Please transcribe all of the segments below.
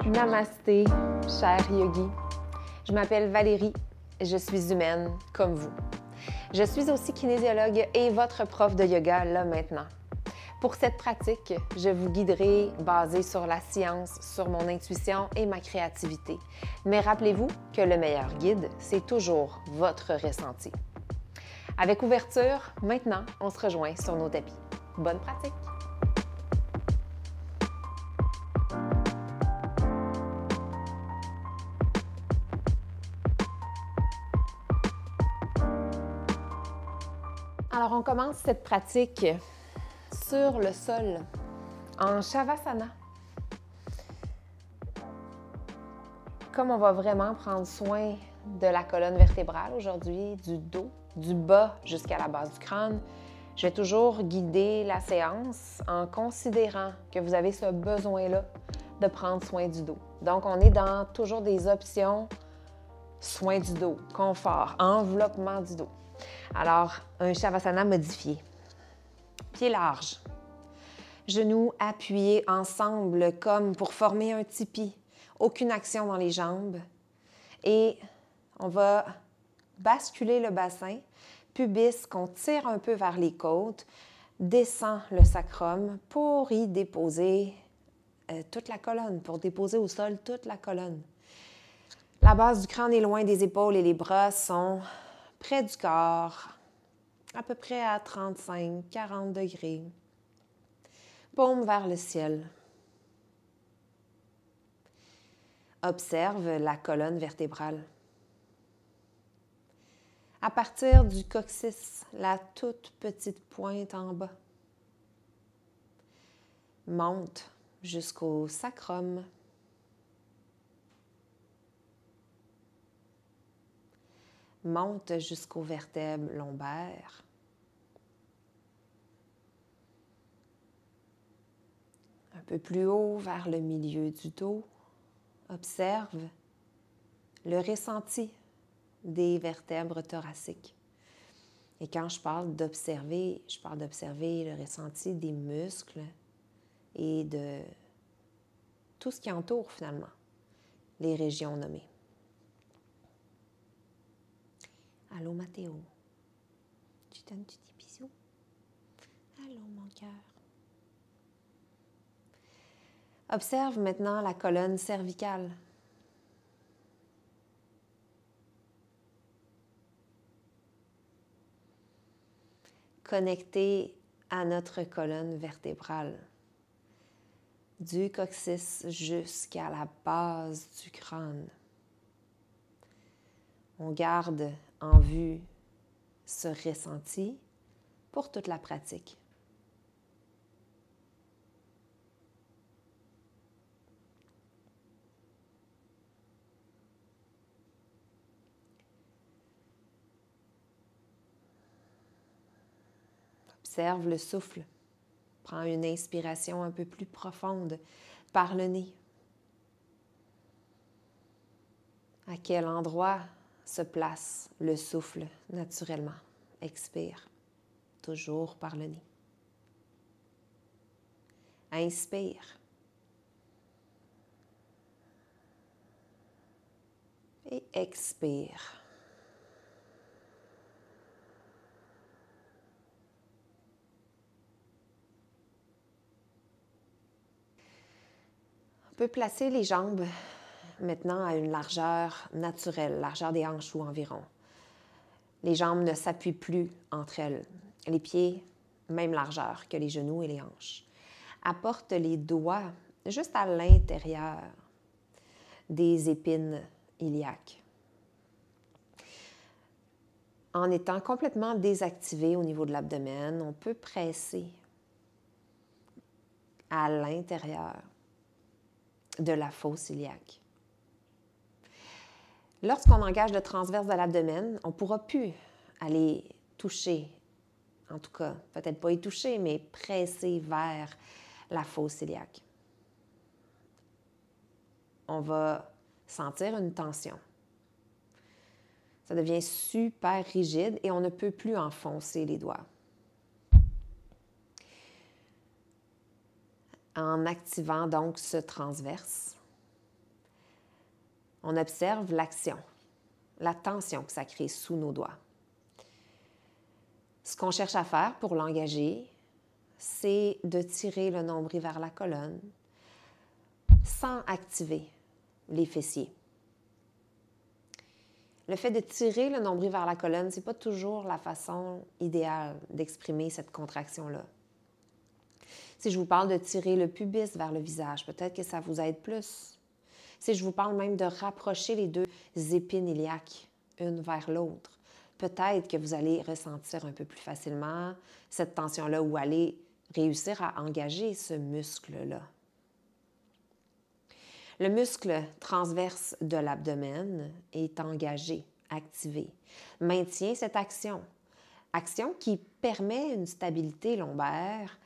Namasté, cher yogi. Je m'appelle Valérie, je suis humaine comme vous. Je suis aussi kinésiologue et votre prof de yoga là maintenant. Pour cette pratique, je vous guiderai basé sur la science, sur mon intuition et ma créativité. Mais rappelez-vous que le meilleur guide, c'est toujours votre ressenti. Avec ouverture, maintenant, on se rejoint sur nos tapis. Bonne pratique! Alors, on commence cette pratique sur le sol, en Shavasana. Comme on va vraiment prendre soin de la colonne vertébrale aujourd'hui, du dos, du bas jusqu'à la base du crâne, je vais toujours guider la séance en considérant que vous avez ce besoin-là de prendre soin du dos. Donc, on est dans toujours des options soin du dos, confort, enveloppement du dos. Alors, un Shavasana modifié. Pieds larges. Genoux appuyés ensemble comme pour former un tipi. Aucune action dans les jambes. Et on va basculer le bassin. Pubis qu'on tire un peu vers les côtes. Descend le sacrum pour y déposer toute la colonne, pour déposer au sol toute la colonne. La base du crâne est loin des épaules et les bras sont près du corps, à peu près à 35-40 degrés. Paume vers le ciel. Observe la colonne vertébrale. À partir du coccyx, la toute petite pointe en bas. Monte jusqu'au sacrum. Monte jusqu'aux vertèbres lombaires. Un peu plus haut vers le milieu du dos. Observe le ressenti des vertèbres thoraciques. Et quand je parle d'observer le ressenti des muscles et de tout ce qui entoure finalement les régions nommées. Allô Mathéo, tu donnes des bisous? Allô mon cœur. Observe maintenant la colonne cervicale. Connectée à notre colonne vertébrale, du coccyx jusqu'à la base du crâne. On garde en vue ce ressenti pour toute la pratique. Observe le souffle. Prends une inspiration un peu plus profonde par le nez. À quel endroit se place le souffle naturellement? Expire, toujours par le nez. Inspire. Et expire. On peut placer les jambes maintenant à une largeur naturelle, largeur des hanches ou environ. Les jambes ne s'appuient plus entre elles. Les pieds, même largeur que les genoux et les hanches. Apporte les doigts juste à l'intérieur des épines iliaques. En étant complètement désactivé au niveau de l'abdomen, on peut presser à l'intérieur de la fosse iliaque. Lorsqu'on engage le transverse de l'abdomen, on ne pourra plus aller toucher, en tout cas, peut-être pas y toucher, mais presser vers la fosse iliaque. On va sentir une tension. Ça devient super rigide et on ne peut plus enfoncer les doigts. En activant donc ce transverse, on observe l'action, la tension que ça crée sous nos doigts. Ce qu'on cherche à faire pour l'engager, c'est de tirer le nombril vers la colonne sans activer les fessiers. Le fait de tirer le nombril vers la colonne, ce n'est pas toujours la façon idéale d'exprimer cette contraction-là. Si je vous parle de tirer le pubis vers le visage, peut-être que ça vous aide plus. Si je vous parle même de rapprocher les deux épines iliaques, une vers l'autre, peut-être que vous allez ressentir un peu plus facilement cette tension-là ou allez réussir à engager ce muscle-là. Le muscle transverse de l'abdomen est engagé, activé, maintient cette action qui permet une stabilité lombaire,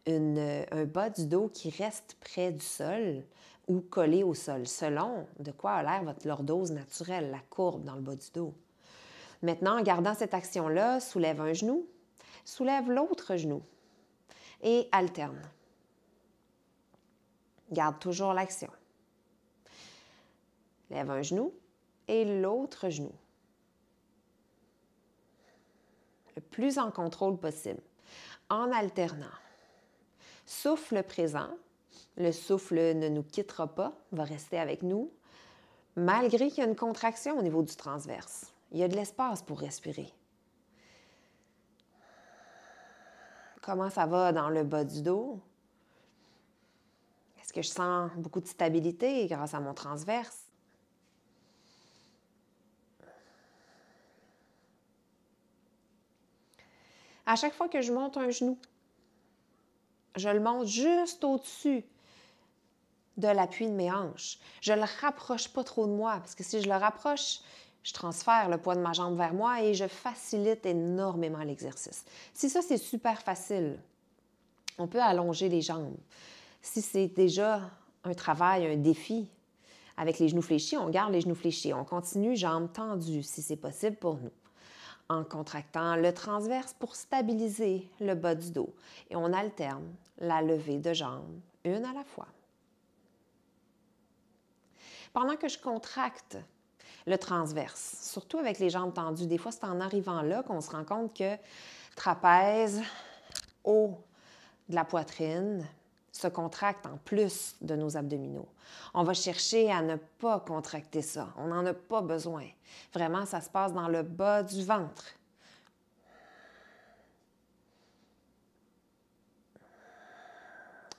un bas du dos qui reste près du sol ou collé au sol, selon de quoi a l'air votre lordose naturelle, la courbe dans le bas du dos. Maintenant, en gardant cette action-là, soulève un genou, soulève l'autre genou et alterne. Garde toujours l'action. Lève un genou et l'autre genou. Le plus en contrôle possible, en alternant. Souffle présent. Le souffle ne nous quittera pas, va rester avec nous, malgré qu'il y a une contraction au niveau du transverse. Il y a de l'espace pour respirer. Comment ça va dans le bas du dos? Est-ce que je sens beaucoup de stabilité grâce à mon transverse? À chaque fois que je monte un genou, je le monte juste au-dessus de l'appui de mes hanches. Je ne le rapproche pas trop de moi, parce que si je le rapproche, je transfère le poids de ma jambe vers moi et je facilite énormément l'exercice. Si ça, c'est super facile, on peut allonger les jambes. Si c'est déjà un travail, un défi, avec les genoux fléchis, on garde les genoux fléchis. On continue jambes tendues, si c'est possible pour nous, en contractant le transverse pour stabiliser le bas du dos. Et on alterne la levée de jambes, une à la fois. Pendant que je contracte le transverse, surtout avec les jambes tendues, des fois c'est en arrivant là qu'on se rend compte que trapèze, haut de la poitrine, se contracte en plus de nos abdominaux. On va chercher à ne pas contracter ça. On n'en a pas besoin. Vraiment, ça se passe dans le bas du ventre.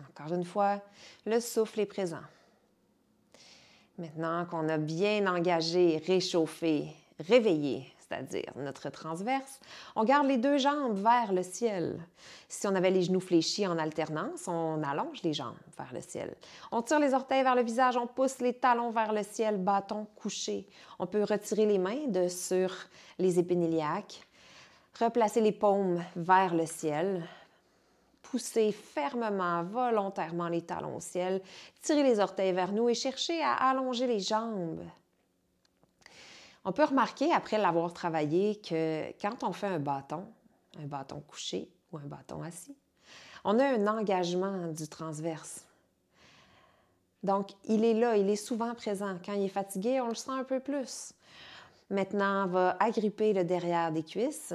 Encore une fois, le souffle est présent. Maintenant qu'on a bien engagé, réchauffé, réveillé, c'est-à-dire notre transverse, on garde les deux jambes vers le ciel. Si on avait les genoux fléchis en alternance, on allonge les jambes vers le ciel. On tire les orteils vers le visage, on pousse les talons vers le ciel, bâton couché. On peut retirer les mains de sur les épines iliaques, replacer les paumes vers le ciel, pousser fermement, volontairement les talons au ciel, tirer les orteils vers nous et chercher à allonger les jambes. On peut remarquer, après l'avoir travaillé, que quand on fait un bâton couché ou un bâton assis, on a un engagement du transverse. Donc, il est là, il est souvent présent. Quand il est fatigué, on le sent un peu plus. Maintenant, on va agripper le derrière des cuisses,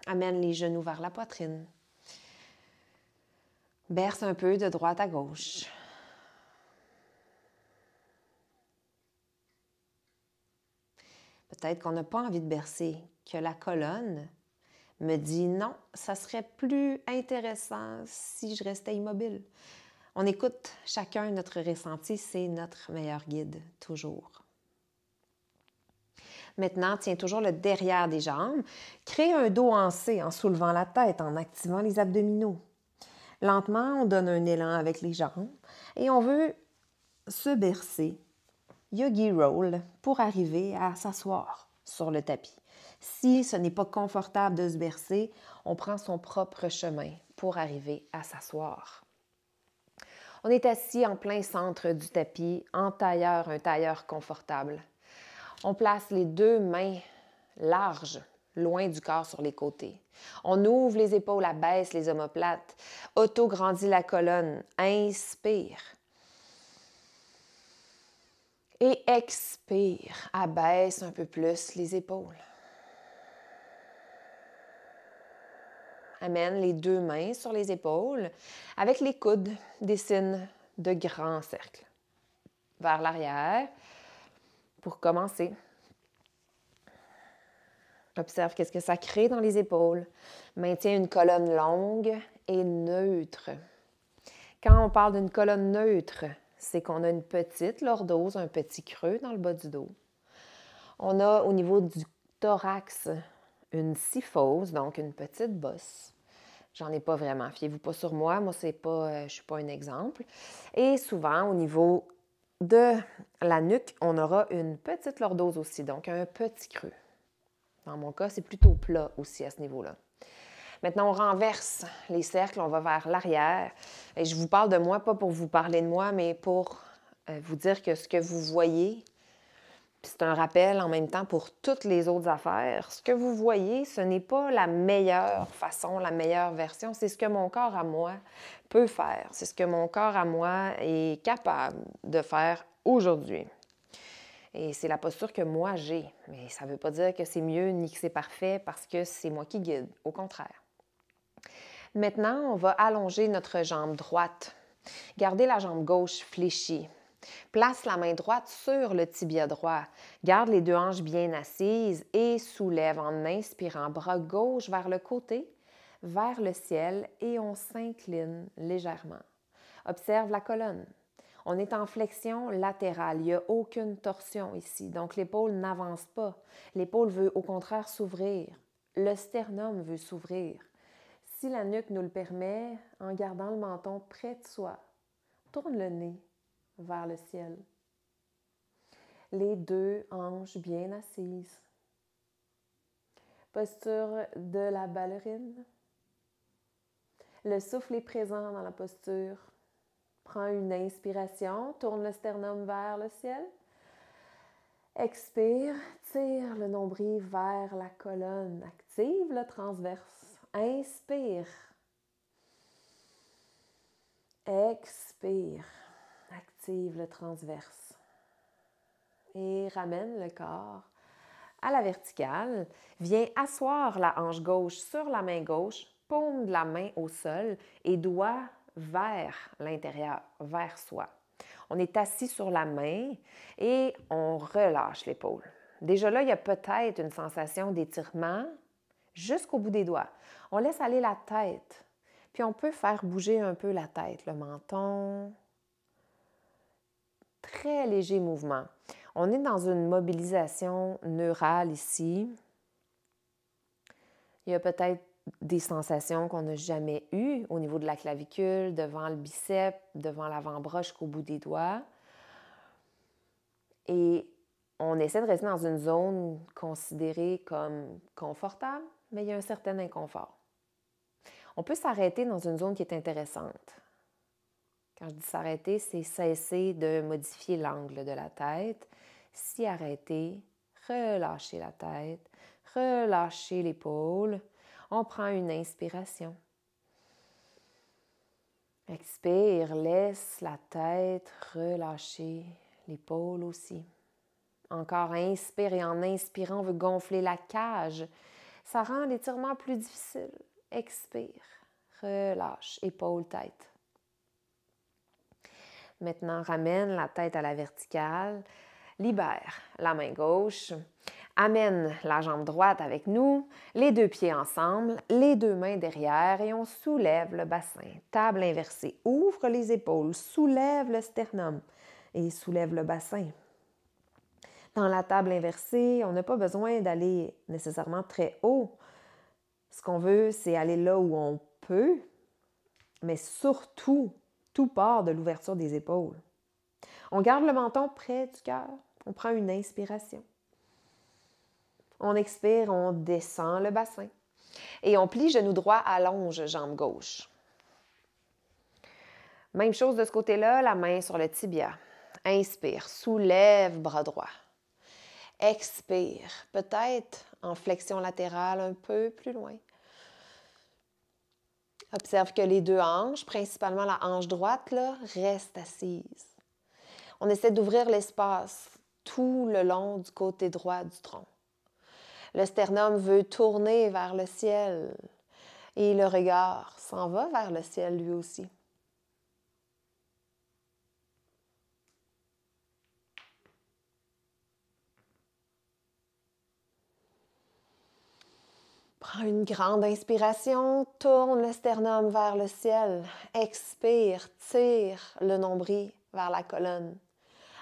amène les genoux vers la poitrine. Berce un peu de droite à gauche. Peut-être qu'on n'a pas envie de bercer, que la colonne me dit non, ça serait plus intéressant si je restais immobile. On écoute chacun notre ressenti, c'est notre meilleur guide, toujours. Maintenant, tiens toujours le derrière des jambes. Crée un dos en C en soulevant la tête, en activant les abdominaux. Lentement, on donne un élan avec les jambes et on veut se bercer, yogi roll, pour arriver à s'asseoir sur le tapis. Si ce n'est pas confortable de se bercer, on prend son propre chemin pour arriver à s'asseoir. On est assis en plein centre du tapis, en tailleur, un tailleur confortable. On place les deux mains larges loin du corps sur les côtés. On ouvre les épaules, abaisse les omoplates, auto-grandit la colonne, inspire. Et expire, abaisse un peu plus les épaules. Amène les deux mains sur les épaules. Avec les coudes, dessine de grands cercles. Vers l'arrière, pour commencer. Observe qu'est-ce que ça crée dans les épaules. Maintiens une colonne longue et neutre. Quand on parle d'une colonne neutre, c'est qu'on a une petite lordose, un petit creux dans le bas du dos. On a au niveau du thorax une syphose, donc une petite bosse. J'en ai pas vraiment. Fiez-vous pas sur moi. Moi, je ne suis pas un exemple. Et souvent, au niveau de la nuque, on aura une petite lordose aussi, donc un petit creux. Dans mon cas, c'est plutôt plat aussi à ce niveau-là. Maintenant, on renverse les cercles, on va vers l'arrière. Et je vous parle de moi, pas pour vous parler de moi, mais pour vous dire que ce que vous voyez, c'est un rappel en même temps pour toutes les autres affaires. Ce que vous voyez, ce n'est pas la meilleure façon, la meilleure version. C'est ce que mon corps à moi peut faire. C'est ce que mon corps à moi est capable de faire aujourd'hui. Et c'est la posture que moi j'ai. Mais ça ne veut pas dire que c'est mieux ni que c'est parfait parce que c'est moi qui guide. Au contraire. Maintenant, on va allonger notre jambe droite. Gardez la jambe gauche fléchie. Place la main droite sur le tibia droit. Garde les deux hanches bien assises et soulève en inspirant, bras gauche vers le côté, vers le ciel et on s'incline légèrement. Observe la colonne. On est en flexion latérale. Il n'y a aucune torsion ici. Donc, l'épaule n'avance pas. L'épaule veut au contraire s'ouvrir. Le sternum veut s'ouvrir. Si la nuque nous le permet, en gardant le menton près de soi, tourne le nez vers le ciel. Les deux hanches bien assises. Posture de la ballerine. Le souffle est présent dans la posture. Prends une inspiration, tourne le sternum vers le ciel. Expire, tire le nombril vers la colonne. Active le transverse. Inspire. Expire. Active le transverse. Et ramène le corps à la verticale. Viens asseoir la hanche gauche sur la main gauche, paume de la main au sol et doigt vers l'intérieur, vers soi. On est assis sur la main et on relâche l'épaule. Déjà là, il y a peut-être une sensation d'étirement jusqu'au bout des doigts. On laisse aller la tête, puis on peut faire bouger un peu la tête, le menton. Très léger mouvement. On est dans une mobilisation neurale ici. Il y a peut-être des sensations qu'on n'a jamais eues au niveau de la clavicule, devant le biceps, devant l'avant-bras jusqu'au bout des doigts. Et on essaie de rester dans une zone considérée comme confortable, mais il y a un certain inconfort. On peut s'arrêter dans une zone qui est intéressante. Quand je dis s'arrêter, c'est cesser de modifier l'angle de la tête. S'y arrêter, relâcher la tête, relâcher l'épaule. On prend une inspiration. Expire, laisse la tête relâcher, l'épaule aussi. Encore inspire et en inspirant, on veut gonfler la cage. Ça rend l'étirement plus difficile. Expire, relâche, épaule, tête. Maintenant, ramène la tête à la verticale, libère la main gauche, amène la jambe droite avec nous, les deux pieds ensemble, les deux mains derrière et on soulève le bassin. Table inversée, ouvre les épaules, soulève le sternum et soulève le bassin. Dans la table inversée, on n'a pas besoin d'aller nécessairement très haut. Ce qu'on veut, c'est aller là où on peut, mais surtout, tout part de l'ouverture des épaules. On garde le menton près du cœur. On prend une inspiration. On expire, on descend le bassin. Et on plie genou droit, allonge jambe gauche. Même chose de ce côté-là, la main sur le tibia. Inspire, soulève bras droit. Expire, peut-être en flexion latérale un peu plus loin. Observe que les deux hanches, principalement la hanche droite, là, restent assises. On essaie d'ouvrir l'espace tout le long du côté droit du tronc. Le sternum veut tourner vers le ciel et le regard s'en va vers le ciel lui aussi. Prends une grande inspiration, tourne le sternum vers le ciel. Expire, tire le nombril vers la colonne.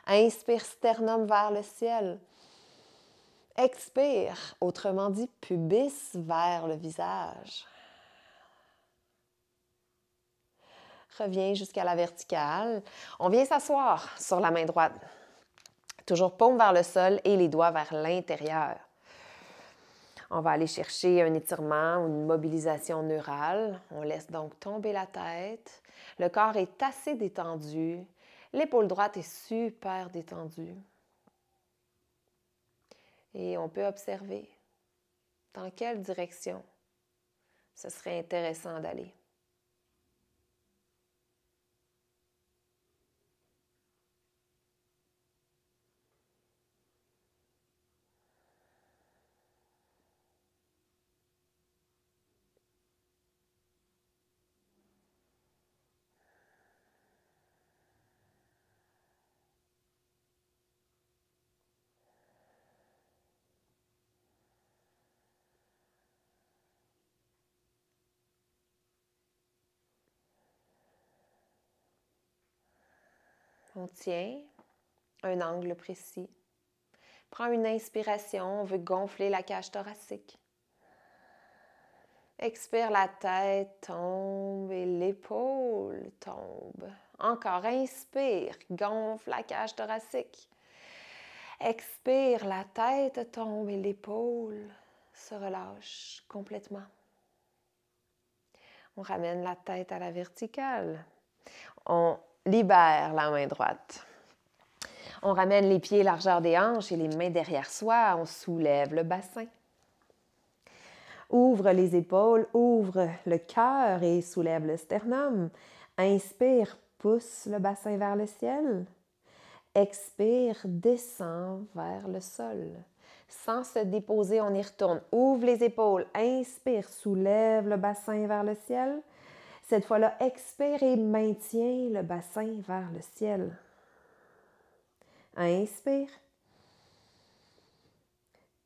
Inspire, sternum vers le ciel. Expire, autrement dit, pubis vers le visage. Reviens jusqu'à la verticale. On vient s'asseoir sur la main droite. Toujours paume vers le sol et les doigts vers l'intérieur. On va aller chercher un étirement ou une mobilisation neurale. On laisse donc tomber la tête. Le corps est assez détendu. L'épaule droite est super détendue. Et on peut observer dans quelle direction ce serait intéressant d'aller. On tient un angle précis. Prends une inspiration, on veut gonfler la cage thoracique. Expire, la tête tombe et l'épaule tombe. Encore, inspire, gonfle la cage thoracique. Expire, la tête tombe et l'épaule se relâche complètement. On ramène la tête à la verticale. On libère la main droite. On ramène les pieds largeur des hanches et les mains derrière soi. On soulève le bassin. Ouvre les épaules, ouvre le cœur et soulève le sternum. Inspire, pousse le bassin vers le ciel. Expire, descend vers le sol. Sans se déposer, on y retourne. Ouvre les épaules, inspire, soulève le bassin vers le ciel. Cette fois-là, expire et maintiens le bassin vers le ciel. Inspire.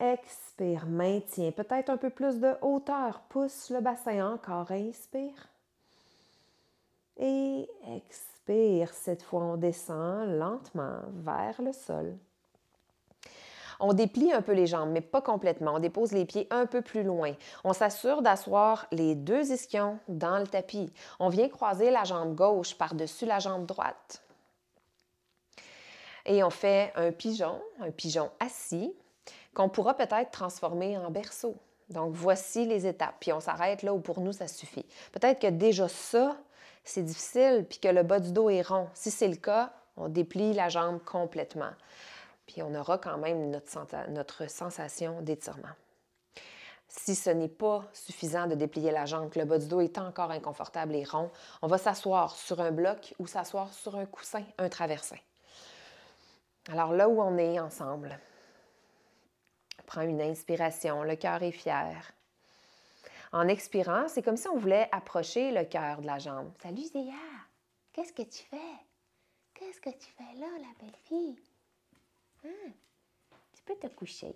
Expire, maintiens. Peut-être un peu plus de hauteur. Pousse le bassin encore. Inspire. Et expire. Cette fois, on descend lentement vers le sol. On déplie un peu les jambes, mais pas complètement. On dépose les pieds un peu plus loin. On s'assure d'asseoir les deux ischions dans le tapis. On vient croiser la jambe gauche par-dessus la jambe droite. Et on fait un pigeon assis, qu'on pourra peut-être transformer en berceau. Donc, voici les étapes. Puis on s'arrête là où pour nous, ça suffit. Peut-être que déjà ça, c'est difficile, puis que le bas du dos est rond. Si c'est le cas, on déplie la jambe complètement. Puis on aura quand même notre sensation d'étirement. Si ce n'est pas suffisant de déplier la jambe, que le bas du dos est encore inconfortable et rond, on va s'asseoir sur un bloc ou s'asseoir sur un coussin, un traversin. Alors là où on est ensemble, prends une inspiration, le cœur est fier. En expirant, c'est comme si on voulait approcher le cœur de la jambe. « Salut Zéa, qu'est-ce que tu fais? Qu'est-ce que tu fais là, la belle fille? Tu peux te coucher. »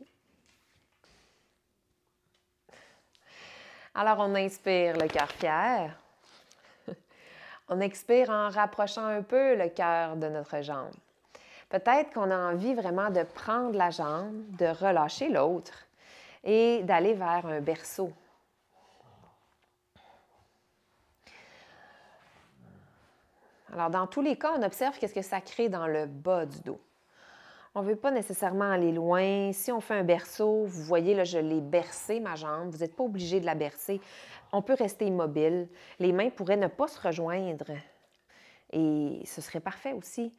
Alors, on inspire le cœur fier. On expire en rapprochant un peu le cœur de notre jambe. Peut-être qu'on a envie vraiment de prendre la jambe, de relâcher l'autre et d'aller vers un berceau. Alors, dans tous les cas, on observe qu'est-ce que ça crée dans le bas du dos. On ne veut pas nécessairement aller loin. Si on fait un berceau, vous voyez, là, je l'ai bercé, ma jambe. Vous n'êtes pas obligé de la bercer. On peut rester immobile. Les mains pourraient ne pas se rejoindre. Et ce serait parfait aussi.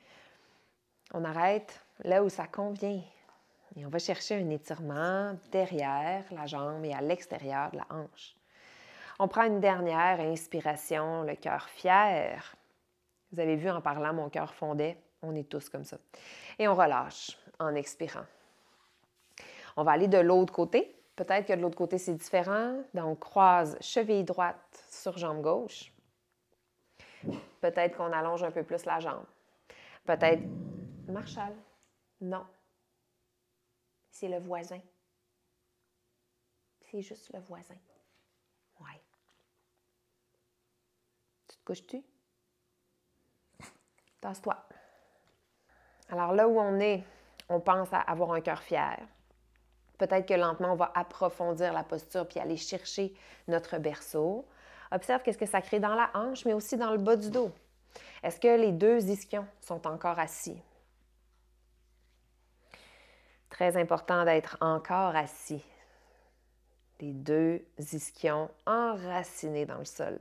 On arrête là où ça convient. Et on va chercher un étirement derrière la jambe et à l'extérieur de la hanche. On prend une dernière inspiration, le cœur fier. Vous avez vu, en parlant, mon cœur fondait. On est tous comme ça. Et on relâche en expirant. On va aller de l'autre côté. Peut-être que de l'autre côté, c'est différent. Donc, croise cheville droite sur jambe gauche. Peut-être qu'on allonge un peu plus la jambe. Peut-être, Marshall, non. C'est le voisin. C'est juste le voisin. Ouais. Tu te couches-tu? Tasse-toi. Alors là où on est, on pense à avoir un cœur fier. Peut-être que lentement, on va approfondir la posture puis aller chercher notre berceau. Observe qu'est-ce que ça crée dans la hanche, mais aussi dans le bas du dos. Est-ce que les deux ischions sont encore assis? Très important d'être encore assis. Les deux ischions enracinés dans le sol.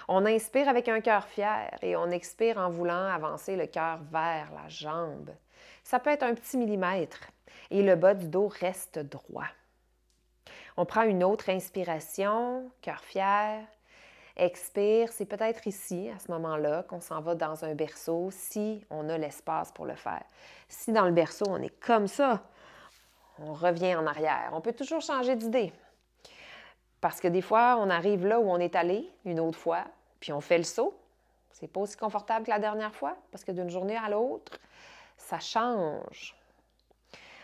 On inspire avec un cœur fier et on expire en voulant avancer le cœur vers la jambe. Ça peut être un petit millimètre et le bas du dos reste droit. On prend une autre inspiration, cœur fier. Expire, c'est peut-être ici, à ce moment-là, qu'on s'en va dans un berceau si on a l'espace pour le faire. Si dans le berceau, on est comme ça, on revient en arrière. On peut toujours changer d'idée. Parce que des fois, on arrive là où on est allé, une autre fois, puis on fait le saut. C'est pas aussi confortable que la dernière fois, parce que d'une journée à l'autre, ça change.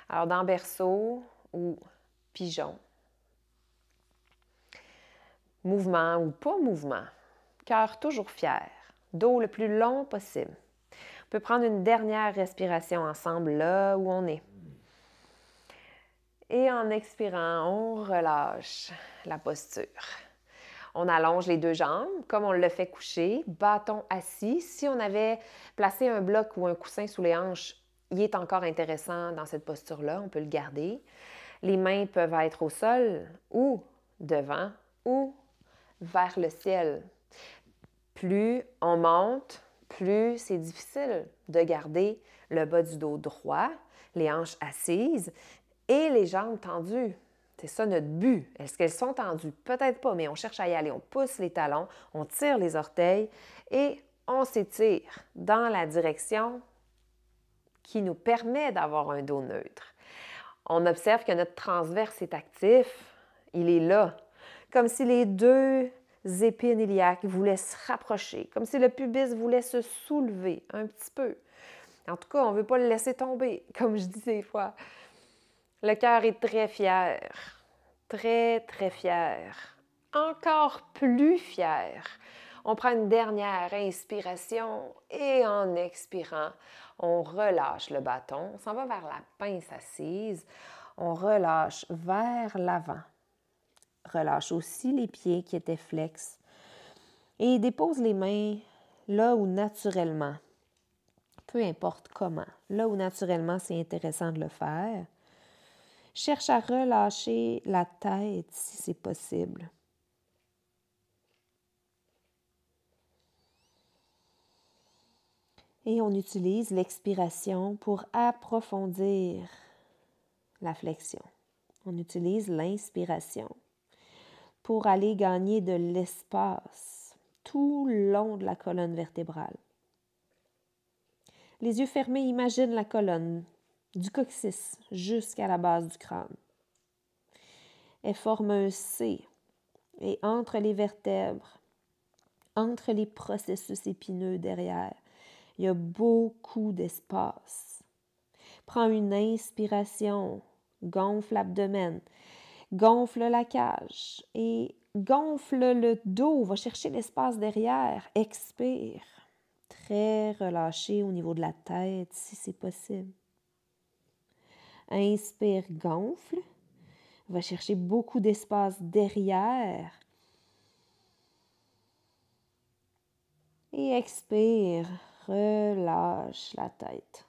Alors, dans berceau ou pigeon, mouvement ou pas mouvement, cœur toujours fier, dos le plus long possible. On peut prendre une dernière respiration ensemble là où on est. Et en expirant, on relâche la posture. On allonge les deux jambes, comme on le fait coucher, bâton assis. Si on avait placé un bloc ou un coussin sous les hanches, il est encore intéressant dans cette posture-là, on peut le garder. Les mains peuvent être au sol ou devant ou vers le ciel. Plus on monte, plus c'est difficile de garder le bas du dos droit, les hanches assises et les jambes tendues. C'est ça notre but. Est-ce qu'elles sont tendues? Peut-être pas, mais on cherche à y aller. On pousse les talons, on tire les orteils et on s'étire dans la direction qui nous permet d'avoir un dos neutre. On observe que notre transverse est actif. Il est là. Comme si les deux épines iliaques voulaient se rapprocher, comme si le pubis voulait se soulever un petit peu. En tout cas, on ne veut pas le laisser tomber, comme je dis des fois. Le cœur est très fier, très, très fier, encore plus fier. On prend une dernière inspiration et en expirant, on relâche le bâton. On s'en va vers la pince assise. On relâche vers l'avant. Relâche aussi les pieds qui étaient flex et dépose les mains là où naturellement, peu importe comment, là où naturellement c'est intéressant de le faire. Cherche à relâcher la tête si c'est possible. Et on utilise l'expiration pour approfondir la flexion. On utilise l'inspiration pour aller gagner de l'espace tout le long de la colonne vertébrale. Les yeux fermés, imagine la colonne du coccyx jusqu'à la base du crâne. Elle forme un C et entre les vertèbres, entre les processus épineux derrière, il y a beaucoup d'espace. Prends une inspiration, gonfle l'abdomen, gonfle la cage et gonfle le dos, va chercher l'espace derrière, expire. Très relâché au niveau de la tête si c'est possible. Inspire, gonfle, va chercher beaucoup d'espace derrière. Et expire, relâche la tête.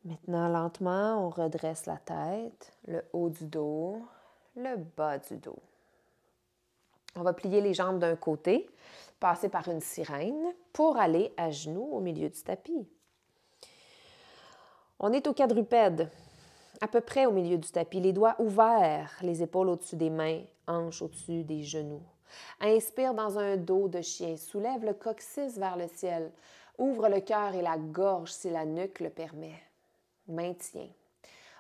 Maintenant, lentement, on redresse la tête, le haut du dos, le bas du dos. On va plier les jambes d'un côté, passer par une sirène pour aller à genoux au milieu du tapis. On est au quadrupède, à peu près au milieu du tapis, les doigts ouverts, les épaules au-dessus des mains, hanches au-dessus des genoux. Inspire dans un dos de chien, soulève le coccyx vers le ciel, ouvre le cœur et la gorge si la nuque le permet. Maintiens.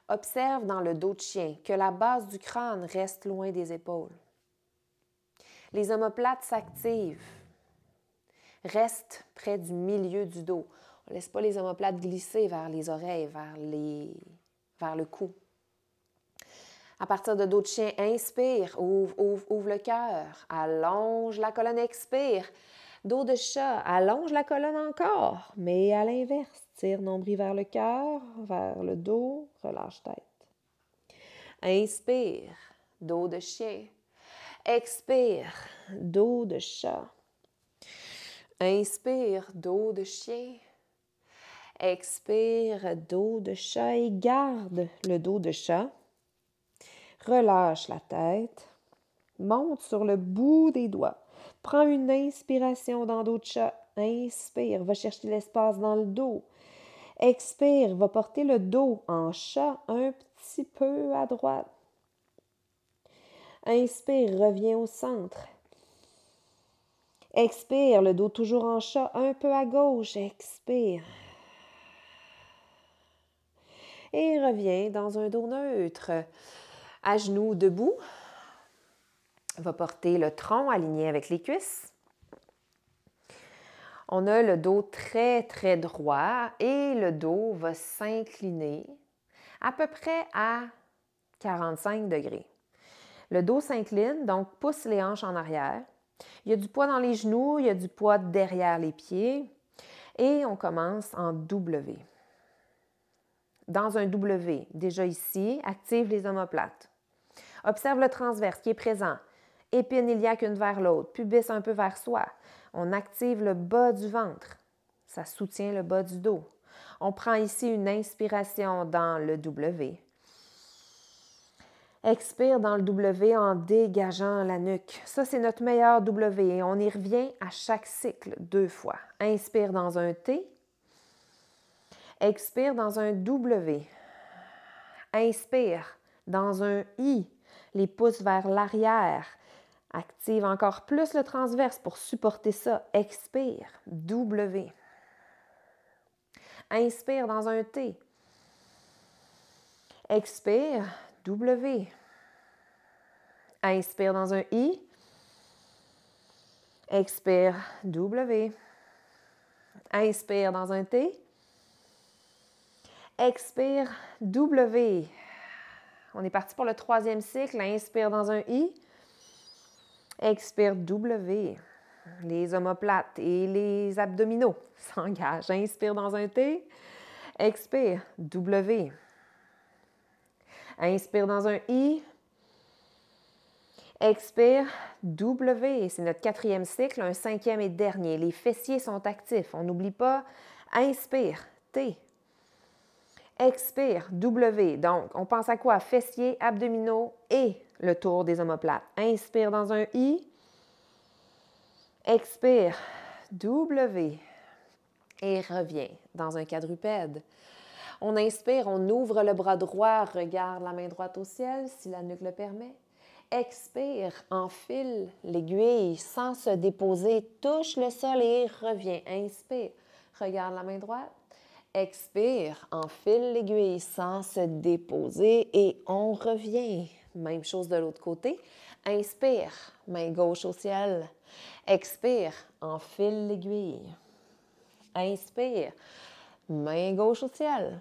Observe dans le dos de chien que la base du crâne reste loin des épaules. Les omoplates s'activent. Reste près du milieu du dos. On ne laisse pas les omoplates glisser vers les oreilles, vers le cou. À partir de dos de chien, inspire, ouvre le cœur, allonge la colonne, expire. Dos de chat, allonge la colonne encore, mais à l'inverse. Tire nombril vers le cœur, vers le dos, relâche tête. Inspire, dos de chien. Expire, dos de chat. Inspire, dos de chien. Expire, dos de chat et garde le dos de chat. Relâche la tête. Monte sur le bout des doigts. Prends une inspiration dans le dos de chat. Inspire, va chercher l'espace dans le dos. Expire, va porter le dos en chat un petit peu à droite. Inspire, reviens au centre. Expire, le dos toujours en chat un peu à gauche. Expire. Et reviens dans un dos neutre. À genoux debout. Va porter le tronc aligné avec les cuisses. On a le dos très, très droit et le dos va s'incliner à peu près à 45 degrés. Le dos s'incline, donc pousse les hanches en arrière. Il y a du poids dans les genoux, il y a du poids derrière les pieds et on commence en W. Dans un W, déjà ici, active les omoplates. Observe le transverse qui est présent. Épine iliaque une vers l'autre, pubis un peu vers soi. On active le bas du ventre. Ça soutient le bas du dos. On prend ici une inspiration dans le W. Expire dans le W en dégageant la nuque. Ça, c'est notre meilleur W et on y revient à chaque cycle 2 fois. Inspire dans un T. Expire dans un W. Inspire dans un I. Les pouces vers l'arrière. Active encore plus le transverse pour supporter ça. Expire. W. Inspire dans un T. Expire. W. Inspire dans un I. Expire. W. Inspire dans un T. Expire. W. On est parti pour le 3e cycle. Inspire dans un I. Expire W. Les omoplates et les abdominaux s'engagent. Inspire dans un T. Expire W. Inspire dans un I. Expire W. C'est notre 4e cycle, un 5e et dernier. Les fessiers sont actifs. On n'oublie pas. Inspire T. Expire W. Donc, on pense à quoi? Fessiers, abdominaux et le tour des omoplates. Inspire dans un I. Expire W. Et reviens dans un quadrupède. On inspire, on ouvre le bras droit, regarde la main droite au ciel si la nuque le permet. Expire, enfile l'aiguille sans se déposer, touche le sol et reviens. Inspire, regarde la main droite. Expire, enfile l'aiguille sans se déposer et on revient. Même chose de l'autre côté. Inspire, main gauche au ciel. Expire, enfile l'aiguille. Inspire, main gauche au ciel.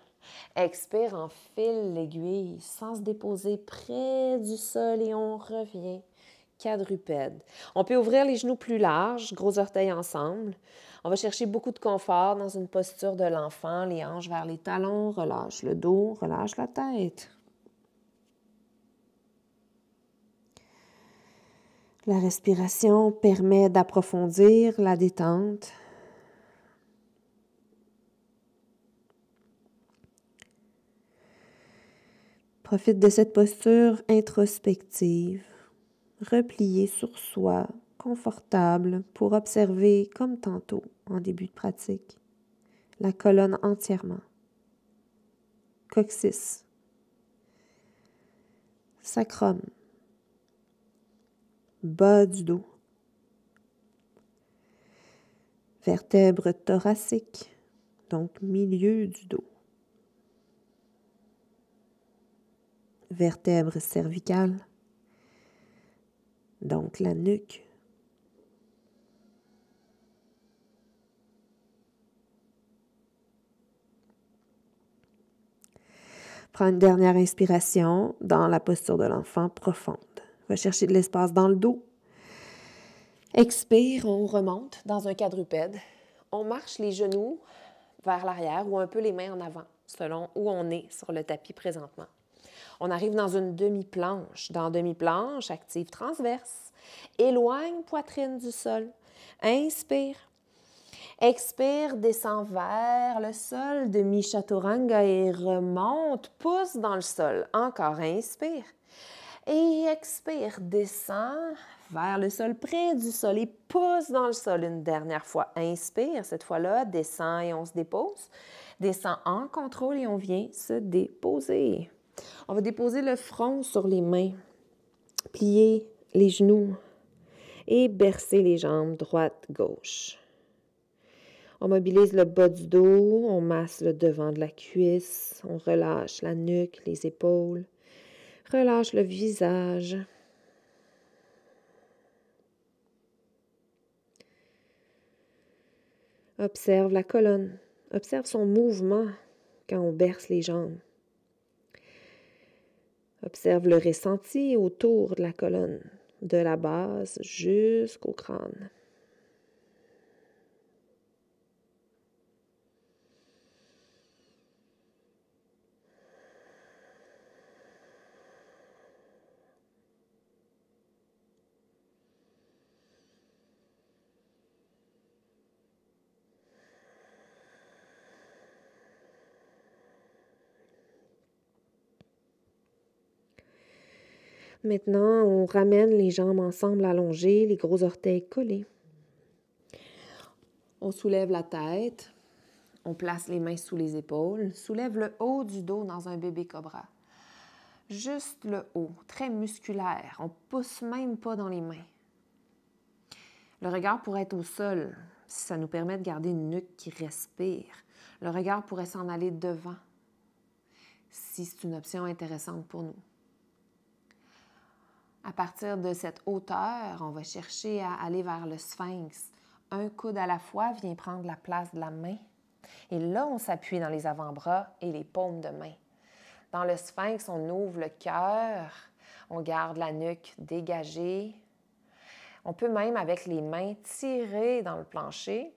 Expire, enfile l'aiguille sans se déposer près du sol et on revient. Quadrupède. On peut ouvrir les genoux plus larges, gros orteils ensemble. On va chercher beaucoup de confort dans une posture de l'enfant, les hanches vers les talons, relâche le dos, relâche la tête. La respiration permet d'approfondir la détente. Profite de cette posture introspective replié sur soi, confortable, pour observer, comme tantôt, en début de pratique, la colonne entièrement. Coccyx, sacrum, bas du dos, vertèbres thoraciques, donc milieu du dos, vertèbres cervicales, donc la nuque, prends une dernière inspiration dans la posture de l'enfant profonde. Va chercher de l'espace dans le dos. Expire, on remonte dans un quadrupède. On marche les genoux vers l'arrière ou un peu les mains en avant, selon où on est sur le tapis présentement. On arrive dans une demi-planche. Dans demi-planche, active transverse. Éloigne poitrine du sol. Inspire. Expire, descend vers le sol, demi-chaturanga et remonte, pousse dans le sol. Encore, inspire. Et expire, descend vers le sol, près du sol et pousse dans le sol une dernière fois. Inspire, cette fois-là, descend et on se dépose. Descend en contrôle et on vient se déposer. On va déposer le front sur les mains, plier les genoux et bercer les jambes droite-gauche. On mobilise le bas du dos, on masse le devant de la cuisse, on relâche la nuque, les épaules, relâche le visage. Observe la colonne, observe son mouvement quand on berce les jambes. Observe le ressenti autour de la colonne, de la base jusqu'au crâne. Maintenant, on ramène les jambes ensemble allongées, les gros orteils collés. On soulève la tête, on place les mains sous les épaules, soulève le haut du dos dans un bébé cobra. Juste le haut, très musculaire, on pousse même pas dans les mains. Le regard pourrait être au sol, si ça nous permet de garder une nuque qui respire. Le regard pourrait s'en aller devant, si c'est une option intéressante pour nous. À partir de cette hauteur, on va chercher à aller vers le sphinx. Un coude à la fois vient prendre la place de la main. Et là, on s'appuie dans les avant-bras et les paumes de main. Dans le sphinx, on ouvre le cœur, on garde la nuque dégagée. On peut même, avec les mains, tirer dans le plancher,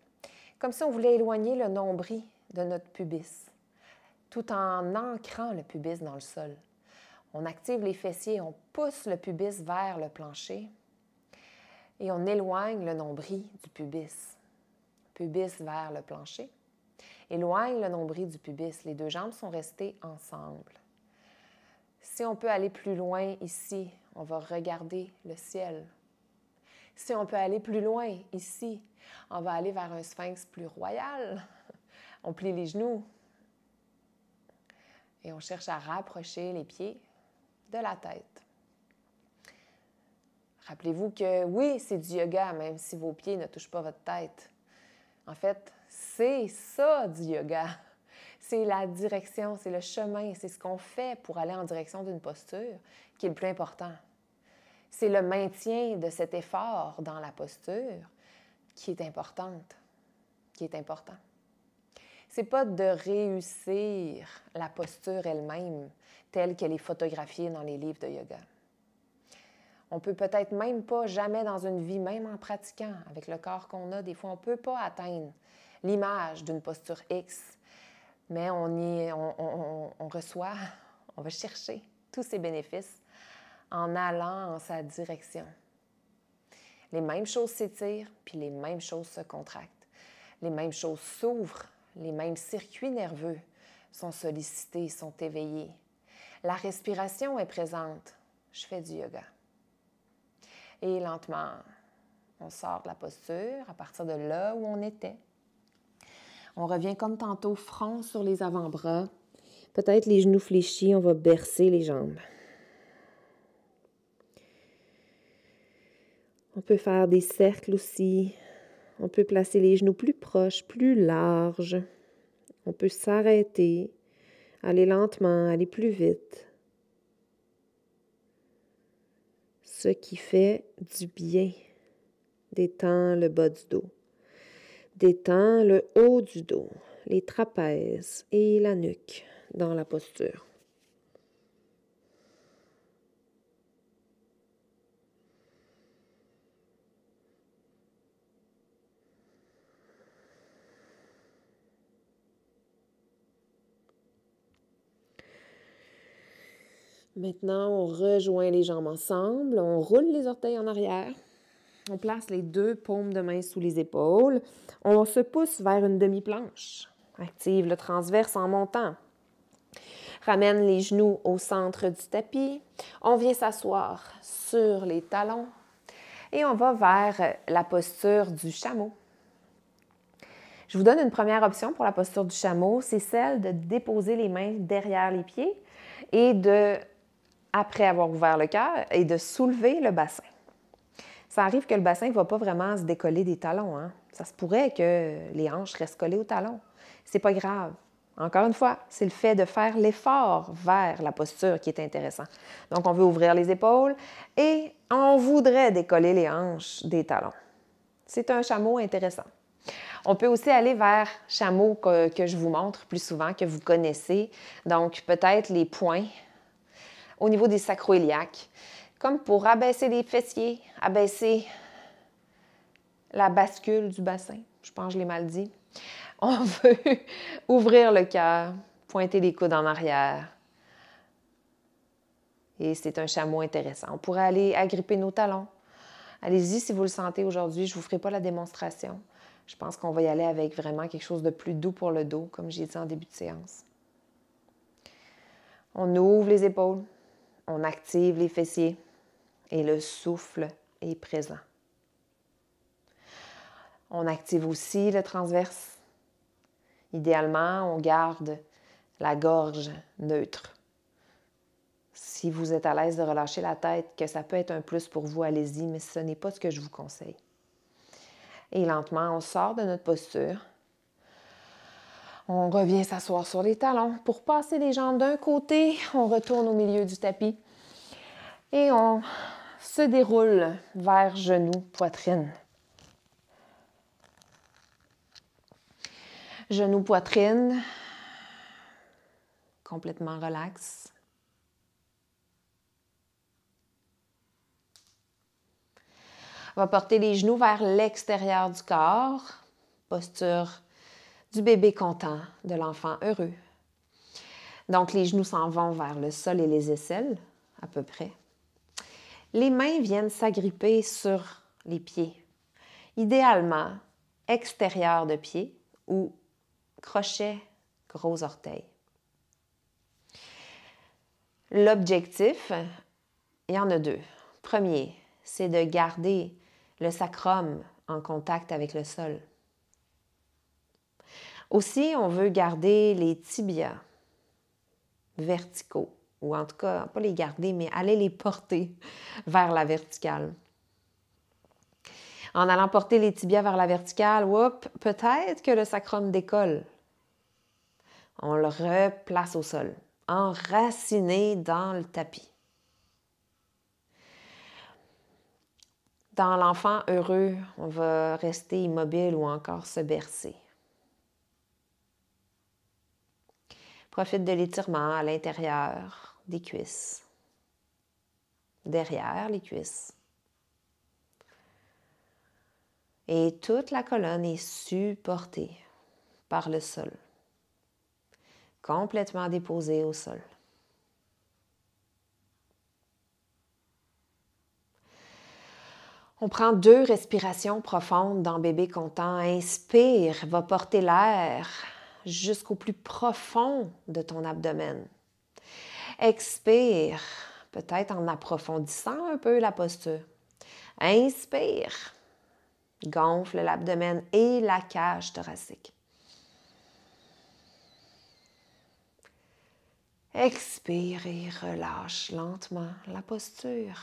comme si on voulait éloigner le nombril de notre pubis, tout en ancrant le pubis dans le sol. On active les fessiers, on pousse le pubis vers le plancher et on éloigne le nombril du pubis. Pubis vers le plancher. Éloigne le nombril du pubis. Les deux jambes sont restées ensemble. Si on peut aller plus loin ici, on va regarder le ciel. Si on peut aller plus loin ici, on va aller vers un sphinx plus royal. On plie les genoux et on cherche à rapprocher les pieds de la tête. Rappelez-vous que oui, c'est du yoga, même si vos pieds ne touchent pas votre tête. En fait, c'est ça du yoga. C'est la direction, c'est le chemin, c'est ce qu'on fait pour aller en direction d'une posture qui est le plus important. C'est le maintien de cet effort dans la posture qui est importante, qui est important. C'est pas de réussir la posture elle-même telle qu'elle est photographiée dans les livres de yoga. On peut peut-être même pas, jamais dans une vie, même en pratiquant, avec le corps qu'on a, des fois, on peut pas atteindre l'image d'une posture X, mais on reçoit, on va chercher tous ces bénéfices en allant en sa direction. Les mêmes choses s'étirent, puis les mêmes choses se contractent. Les mêmes choses s'ouvrent, les mêmes circuits nerveux sont sollicités, sont éveillés. La respiration est présente. Je fais du yoga. Et lentement, on sort de la posture à partir de là où on était. On revient comme tantôt, front sur les avant-bras. Peut-être les genoux fléchis, on va bercer les jambes. On peut faire des cercles aussi. On peut placer les genoux plus proches, plus larges. On peut s'arrêter, aller lentement, aller plus vite. Ce qui fait du bien. Détend le bas du dos. Détend le haut du dos, les trapèzes et la nuque dans la posture. Maintenant, on rejoint les jambes ensemble, on roule les orteils en arrière, on place les deux paumes de main sous les épaules, on se pousse vers une demi-planche. Active le transverse en montant. Ramène les genoux au centre du tapis, on vient s'asseoir sur les talons et on va vers la posture du chameau. Je vous donne une première option pour la posture du chameau, c'est celle de déposer les mains derrière les pieds et après avoir ouvert le cœur, et de soulever le bassin. Ça arrive que le bassin ne va pas vraiment se décoller des talons. Hein? Ça se pourrait que les hanches restent collées aux talons. C'est pas grave. Encore une fois, c'est le fait de faire l'effort vers la posture qui est intéressant. Donc, on veut ouvrir les épaules et on voudrait décoller les hanches des talons. C'est un chameau intéressant. On peut aussi aller vers chameau que je vous montre plus souvent, que vous connaissez. Donc, peut-être les poings au niveau des sacro-iliaques, comme pour abaisser les fessiers, abaisser la bascule du bassin. Je pense que je l'ai mal dit. On veut ouvrir le cœur, pointer les coudes en arrière. Et c'est un chameau intéressant. On pourrait aller agripper nos talons. Allez-y si vous le sentez aujourd'hui. Je ne vous ferai pas la démonstration. Je pense qu'on va y aller avec vraiment quelque chose de plus doux pour le dos, comme j'ai dit en début de séance. On ouvre les épaules. On active les fessiers et le souffle est présent. On active aussi le transverse. Idéalement, on garde la gorge neutre. Si vous êtes à l'aise de relâcher la tête, que ça peut être un plus pour vous, allez-y, mais ce n'est pas ce que je vous conseille. Et lentement, on sort de notre posture. On revient s'asseoir sur les talons. Pour passer les jambes d'un côté, on retourne au milieu du tapis. Et on se déroule vers genoux, poitrine. Genoux, poitrine, complètement relax. On va porter les genoux vers l'extérieur du corps, posture du bébé content, de l'enfant heureux. Donc, les genoux s'en vont vers le sol et les aisselles, à peu près. Les mains viennent s'agripper sur les pieds. Idéalement, extérieur de pied ou crochet, gros orteil. L'objectif, il y en a deux. Premier, c'est de garder le sacrum en contact avec le sol. Aussi, on veut garder les tibias verticaux, ou en tout cas, pas les garder, mais aller les porter vers la verticale. En allant porter les tibias vers la verticale, peut-être que le sacrum décolle. On le replace au sol, enraciné dans le tapis. Dans l'enfant heureux, on va rester immobile ou encore se bercer. Profite de l'étirement à l'intérieur des cuisses, derrière les cuisses. Et toute la colonne est supportée par le sol, complètement déposée au sol. On prend 2 respirations profondes dans bébé content. Inspire, va porter l'air jusqu'au plus profond de ton abdomen. Expire, peut-être en approfondissant un peu la posture. Inspire. Gonfle l'abdomen et la cage thoracique. Expire et relâche lentement la posture.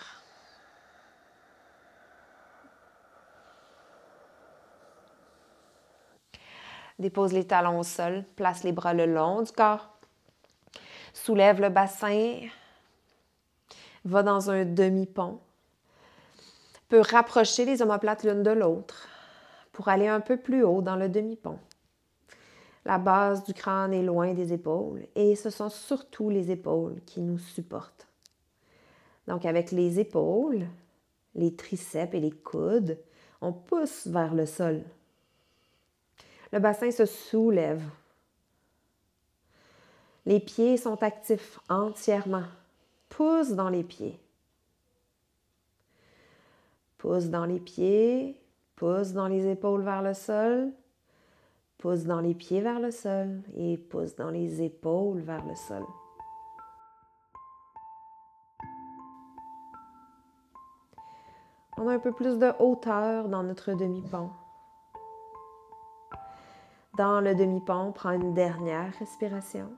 Dépose les talons au sol, place les bras le long du corps. Soulève le bassin, va dans un demi-pont. Peut rapprocher les omoplates l'une de l'autre pour aller un peu plus haut dans le demi-pont. La base du crâne est loin des épaules et ce sont surtout les épaules qui nous supportent. Donc avec les épaules, les triceps et les coudes, on pousse vers le sol. Le bassin se soulève. Les pieds sont actifs entièrement. Pousse dans les pieds. Pousse dans les pieds, pousse dans les épaules vers le sol, pousse dans les pieds vers le sol et pousse dans les épaules vers le sol. On a un peu plus de hauteur dans notre demi-pont. Dans le demi-pont, prends une dernière respiration.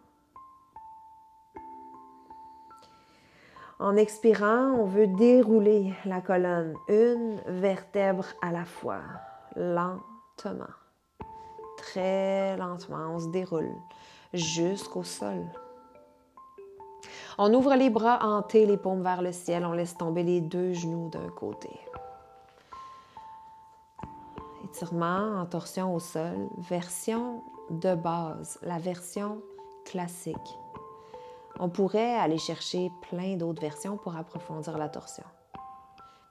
En expirant, on veut dérouler la colonne, une vertèbre à la fois, lentement. Très lentement, on se déroule jusqu'au sol. On ouvre les bras, hantés, les paumes vers le ciel. On laisse tomber les deux genoux d'un côté. Étirement en torsion au sol, version de base, la version classique. On pourrait aller chercher plein d'autres versions pour approfondir la torsion.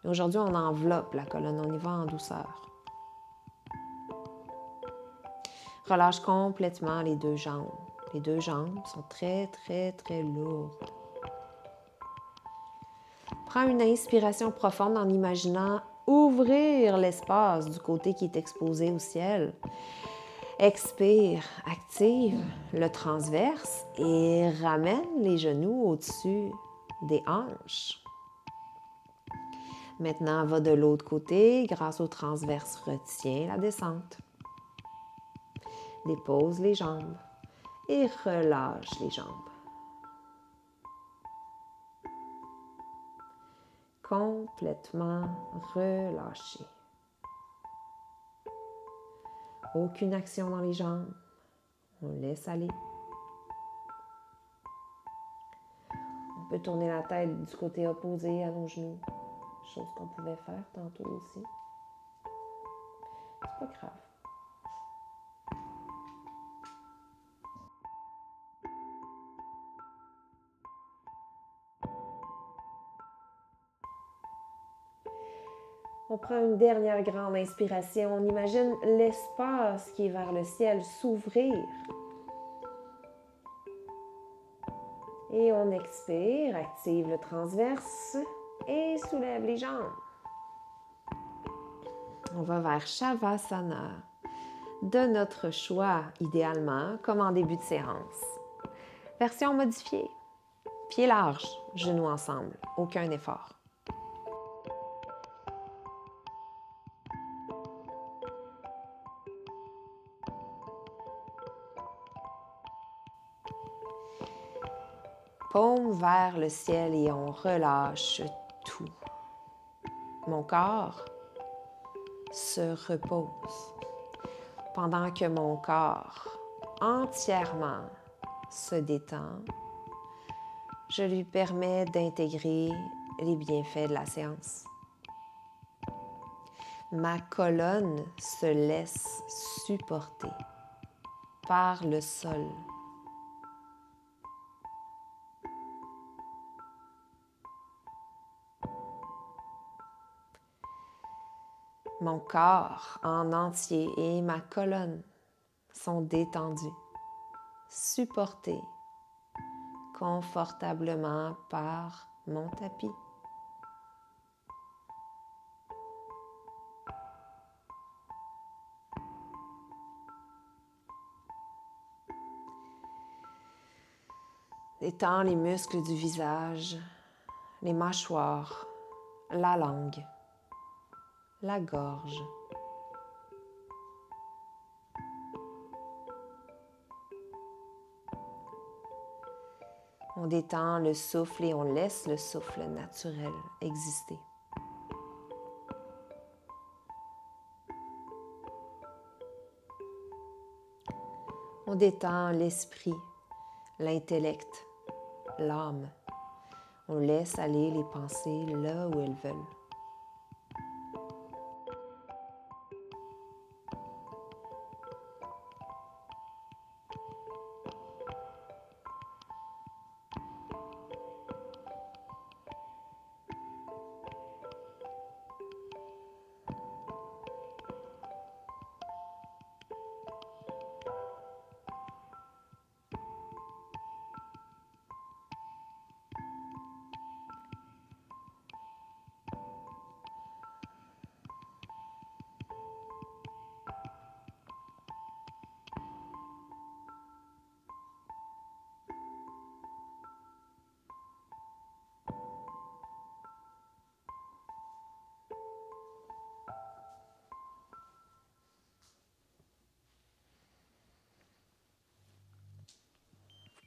Mais aujourd'hui, on enveloppe la colonne, on y va en douceur. Relâche complètement les deux jambes. Les deux jambes sont très, très, très lourdes. Prends une inspiration profonde en imaginant ouvrir l'espace du côté qui est exposé au ciel. Expire, active le transverse et ramène les genoux au-dessus des hanches. Maintenant, va de l'autre côté, grâce au transverse, retiens la descente. Dépose les jambes et relâche les jambes. Complètement relâché. Aucune action dans les jambes. On laisse aller. On peut tourner la tête du côté opposé à nos genoux. Chose qu'on pouvait faire tantôt aussi. C'est pas grave. On prend une dernière grande inspiration. On imagine l'espace qui est vers le ciel s'ouvrir. Et on expire, active le transverse et soulève les jambes. On va vers Shavasana, de notre choix, idéalement, comme en début de séance. Version modifiée. Pieds larges, genoux ensemble, aucun effort. Paume vers le ciel et on relâche tout. Mon corps se repose pendant que mon corps entièrement se détend. Je lui permets d'intégrer les bienfaits de la séance. Ma colonne se laisse supporter par le sol. Mon corps en entier et ma colonne sont détendus, supportés confortablement par mon tapis. Détends les muscles du visage, les mâchoires, la langue, la gorge. On détend le souffle et on laisse le souffle naturel exister. On détend l'esprit, l'intellect, l'âme. On laisse aller les pensées là où elles veulent.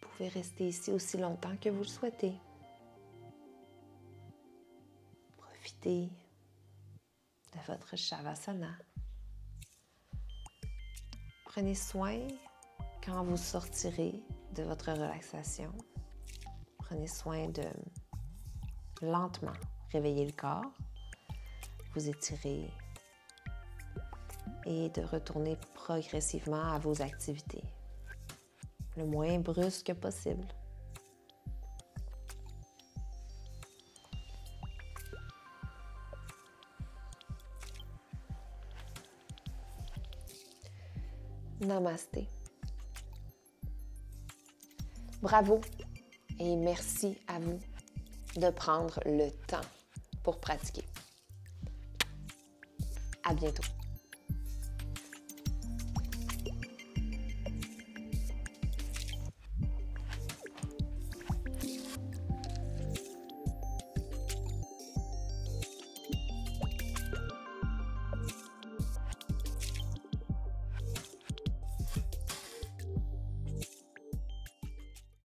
Vous pouvez rester ici aussi longtemps que vous le souhaitez. Profitez de votre Shavasana. Prenez soin quand vous sortirez de votre relaxation. Prenez soin de lentement réveiller le corps, vous étirer et de retourner progressivement à vos activités, le moins brusque possible. Namasté. Bravo et merci à vous de prendre le temps pour pratiquer. À bientôt.